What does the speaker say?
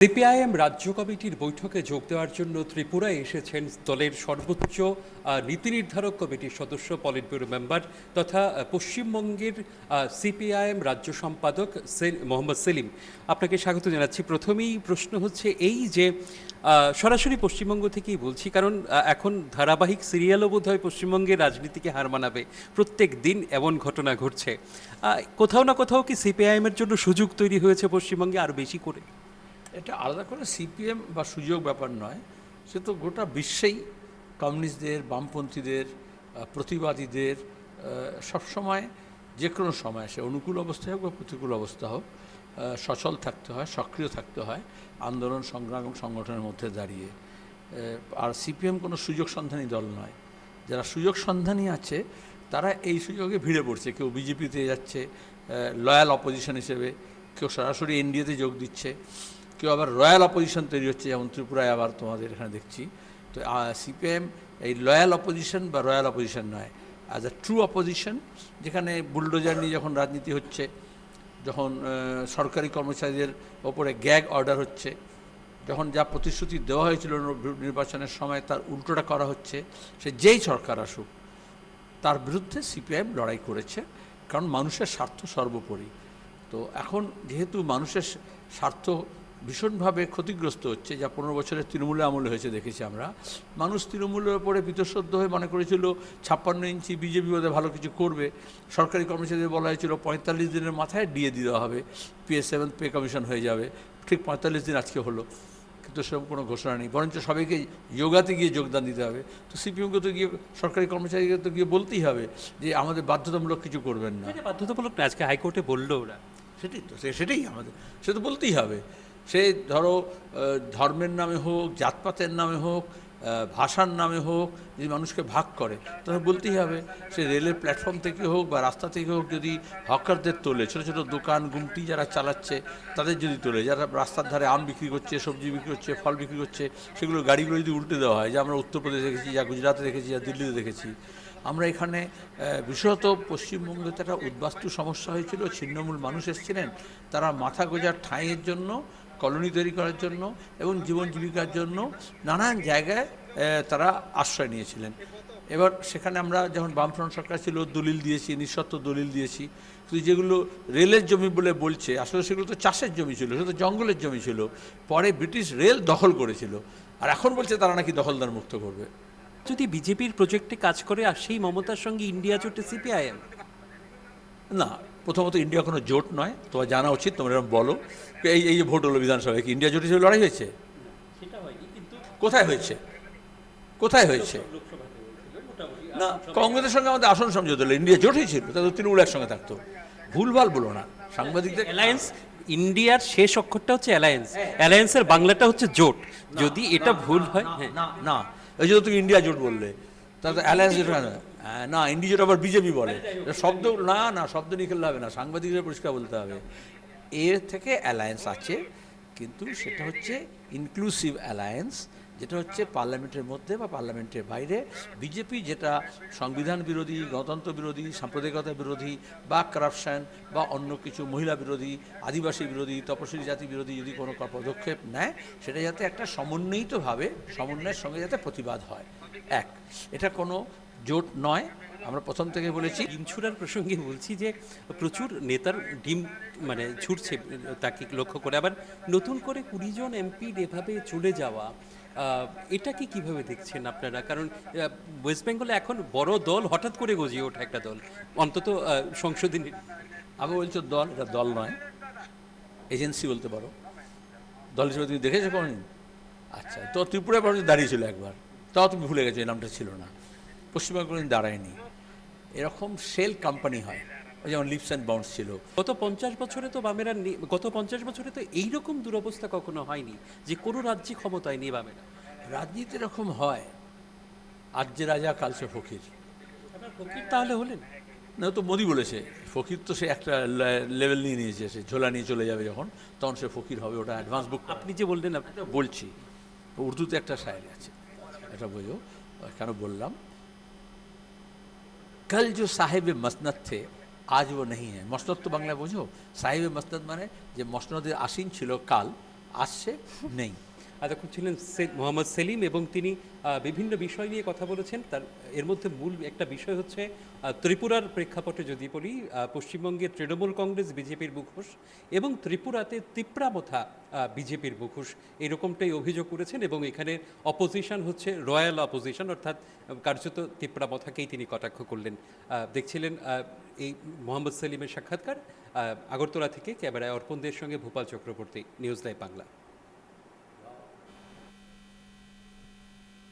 CPIM রাজ্য কমিটির বৈঠকে যোগ দেওয়ার জন্য ত্রিপুরায় এসেছেন দলের সর্বোচ্চ নীতি নির্ধারক কমিটির সদস্য পলিট ব্যুরো মেম্বার তথা পশ্চিমবঙ্গের সিপিআইএম রাজ্য সম্পাদক মোহাম্মদ সেলিম। আপনাকে স্বাগত জানাচ্ছি। প্রথমেই প্রশ্ন হচ্ছে এই যে সরাসরি পশ্চিমবঙ্গ থেকেই বলছি, কারণ এখন ধারাবাহিক সিরিয়ালও বোধ হয় পশ্চিমবঙ্গের রাজনীতিকে হার মানাবে। প্রত্যেক দিন এমন ঘটনা ঘটছে। কোথাও না কোথাও কি সিপিআইএমের জন্য সুযোগ তৈরি হয়েছে পশ্চিমবঙ্গে আরও বেশি করে? এটা আলাদা করে সিপিএম বা সুযোগ ব্যাপার নয়, সে তো গোটা বিশ্বেই কমিউনিস্টদের, বামপন্থীদের, প্রতিবাদীদের সবসময় যে কোনো সময় সে অনুকূল অবস্থা হোক বা প্রতিকূল অবস্থা হোক সচল থাকতে হয়, সক্রিয় থাকতে হয় আন্দোলন সংগ্রাম সংগঠনের মধ্যে দাঁড়িয়ে। আর সিপিএম কোনো সুযোগ সন্ধানী দল নয়। যারা সুযোগ সন্ধানী আছে তারা এই সুযোগে ভিড়ে পড়ছে। কেউ বিজেপিতে যাচ্ছে লয়াল অপোজিশন হিসেবে, কেউ সরাসরি এনডিএতে যোগ দিচ্ছে, কেউ আবার রয়্যাল অপোজিশন তৈরি হচ্ছে, যেমন ত্রিপুরায় আবার তোমাদের এখানে দেখছি। তো সিপিএম এই লয়াল অপোজিশন বা রয়্যাল অপোজিশন নয়, অ্যাজ এ ট্রু অপোজিশন, যেখানে বুলডোজার নিয়ে যখন রাজনীতি হচ্ছে, যখন সরকারি কর্মচারীদের ওপরে গ্যাগ অর্ডার হচ্ছে, যখন যা প্রতিশ্রুতি দেওয়া হয়েছিল নির্বাচনের সময় তার উল্টোটা করা হচ্ছে, সে যেই সরকার আসুক তার বিরুদ্ধে সিপিআইএম লড়াই করেছে, কারণ মানুষের স্বার্থ সর্বোপরি। তো এখন যেহেতু মানুষের স্বার্থ ভীষণভাবে ক্ষতিগ্রস্ত হচ্ছে, যা 15 বছরের তৃণমূলের আমলে হয়েছে দেখেছি আমরা, মানুষ তৃণমূলের ওপরে বীতশ্রদ্ধ হয়ে মনে করেছিল 56 ইঞ্চি বিজেপি বোধহয় ভালো কিছু করবে। সরকারি কর্মচারীদের বলা হয়েছিল 45 দিনের মাথায় ডিএ দেওয়া হবে, PA7 পে কমিশন হয়ে যাবে। ঠিক 45 দিন আজকে হলো, কিন্তু সেরকম কোনো ঘোষণা নেই, বরঞ্চ সবাইকে যোগাতে গিয়ে যোগদান দিতে হবে। তো সিপিএমকে তো গিয়ে সরকারি কর্মচারীকে তো গিয়ে বলতেই হবে যে আমাদের বাধ্যতামূলক কিছু করবেন না। বাধ্যতামূলক না, আজকে হাইকোর্টে বললো ওরা। সেটাই তো, সেটাই আমাদের, সে তো বলতেই হবে। সে ধরো ধর্মের নামে হোক, জাতপাতের নামে হোক, ভাষার নামে হোক, যদি মানুষকে ভাগ করে তাহলে বলতেই হবে। সে রেলের প্ল্যাটফর্ম থেকে হোক বা রাস্তা থেকে হোক, যদি হকারদের তোলে, ছোটো ছোটো দোকান গুমটি যারা চালাচ্ছে তাদের যদি তোলে, যারা রাস্তার ধারে আম বিক্রি করছে, সবজি বিক্রি করছে, ফল বিক্রি করছে, সেগুলো গাড়িগুলো যদি উল্টে দেওয়া হয়, যা আমরা উত্তরপ্রদেশে দেখেছি, যা গুজরাটে দেখেছি, যা দিল্লিতে দেখেছি। আমরা এখানে বিশেষত পশ্চিমবঙ্গে একটা উদ্বাস্তু সমস্যা হয়েছিল, ছিন্নমূল মানুষ এসেছিলেন, তারা মাথা গোঁজার ঠাঁইয়ের জন্য, কলোনি তৈরি করার জন্য এবং জীবন জীবিকার জন্য নানান জায়গায় তারা আশ্রয় নিয়েছিলেন। এবার সেখানে আমরা যখন বামফ্রন্ট সরকার ছিল দলিল দিয়েছি, নিঃশর্ত দলিল দিয়েছি, কিন্তু যেগুলো রেলের জমি বলে বলছে, আসলে সেগুলো তো চাষের জমি ছিল, সেগুলো তো জঙ্গলের জমি ছিল, পরে ব্রিটিশ রেল দখল করেছিল, আর এখন বলছে তারা নাকি দখলদার মুক্ত করবে। যদি বিজেপির প্রজেক্টে কাজ করে আর সেই মমতার সঙ্গে ইন্ডিয়া জোটে সিপিআইএম? না, প্রথমত ইন্ডিয়া কোনো জোট নয়, তোমার জানা উচিত, তোমরা এরকম বলো। এই এই যে ভোট হলো বিধানসভায়, কি ইন্ডিয়া জোট হিসেবে লড়াই হয়েছে? কোথায় হয়েছে? কোথায় হয়েছে? না, কংগ্রেসের সঙ্গে আমাদের আসন সমঝোতা হলো, ইন্ডিয়া জোট হয়েছিল, তাদের তৃণমূল একসঙ্গে থাকতো। ভুলভাল বলো না সাংবাদিকদের। অ্যালায়েন্স, ইন্ডিয়ার শেষ অক্ষরটা হচ্ছে অ্যালায়েন্স, অ্যালায়েন্সের বাংলাটা হচ্ছে জোট। যদি এটা ভুল হয়, না না, ওই জন্য তুমি ইন্ডিয়া জোট বললে, তাহলে তো অ্যালায়েন্স জোট না, ইন্ডিয়া জোট আবার বিজেপি বলে। শব্দ না না, শব্দ নিয়ে খেলতে হবে না, সাংবাদিকদের পরিষ্কার বলতে হবে। এর থেকে অ্যালায়েন্স আছে, কিন্তু সেটা হচ্ছে ইনক্লুসিভ অ্যালায়েন্স, যেটা হচ্ছে পার্লামেন্টের মধ্যে বা পার্লামেন্টের বাইরে। বিজেপি যেটা সংবিধান বিরোধী, গণতন্ত্র বিরোধী, সাম্প্রদায়িকতা বিরোধী বা কারাপশান বা অন্য কিছু, মহিলা বিরোধী, আদিবাসী বিরোধী, তপশিলি জাতি বিরোধী যদি কোনো পদক্ষেপ নেয়, সেটা যাতে একটা সমন্বিতভাবে, সমন্বয়ের সঙ্গে যাতে প্রতিবাদ হয়। এটা কোনো জোট নয়, আমরা প্রথম থেকে বলেছি। ডিম ছুড়ার প্রসঙ্গে বলছি যে প্রচুর নেতার ডিম মানে ছুটছে তাকে লক্ষ্য করে। আবার নতুন করে 20 জন এমপির এভাবে চলে যাওয়া, এটাকে কিভাবে দেখছেন আপনারা? কারণ ওয়েস্ট বেঙ্গলে এখন বড় দল হঠাৎ করে গজিয়ে ওঠা একটা দল, অন্তত সংসদে। আগে বলছো দল, এটা দল নয়, এজেন্সি বলতে পারো। দল হিসেবে তুমি দেখেছো কোনোদিন? আচ্ছা, তো ত্রিপুরায় বরঞ্চ দাঁড়িয়েছিল একবার, তাও তুমি ভুলে গেছো, এই নামটা ছিল না। পশ্চিমবঙ্গে কোনোদিন দাঁড়ায়নি। এরকম সেল কোম্পানি হয়, যেমন লিপস অ্যান্ড বাউন্স ছিল। গত 50 বছরে তো বামেরা, গত 50 বছরে তো এইরকম দুরবস্থা কখনো হয়নি যে কোনো রাজ্যে ক্ষমতায় নেই বামেরা। রাজনীতি এরকম হয়, আজ যে রাজা কাল সে ফকির। ফকির তাহলে হলেন না, তো মোদি বলেছে ফকির, তো সে একটা লেভেল নিয়ে নিয়েছে, সে ঝোলা নিয়ে চলে যাবে যখন, তখন সে ফকির হবে। ওটা অ্যাডভান্স বুক। আপনি যে বললেন, বলছি, উর্দুতে একটা শায়রি আছে, এটা বোঝো কেন বললাম। कल जो साहिब मसनद थे आज वो नहीं है। मसनद তো বাংলা বোঝো, সাহেবে মসনদ মানে যে মসনদে আসীন ছিল কাল, আসছে নেই। এতক্ষণ ছিলেন মোহাম্মদ সেলিম এবং তিনি বিভিন্ন বিষয় নিয়ে কথা বলেছেন। তার এর মধ্যে মূল একটা বিষয় হচ্ছে ত্রিপুরার প্রেক্ষাপটে যদি বলি, পশ্চিমবঙ্গের তৃণমূল কংগ্রেস বিজেপির মুখোশ এবং ত্রিপুরাতে তিপ্রামথা বিজেপির মুখোশ, এরকমটাই অভিযোগ করেছেন। এবং এখানে অপোজিশন হচ্ছে রয়্যাল অপোজিশন, অর্থাৎ কার্যত তিপ্রামথাকেই তিনি কটাক্ষ করলেন। দেখছিলেন এই মোহাম্মদ সেলিমের সাক্ষাৎকার। আগরতলা থেকে ক্যামেরায় অর্পণদের সঙ্গে ভূপাল চক্রবর্তী, নিউজ লাইভ বাংলা।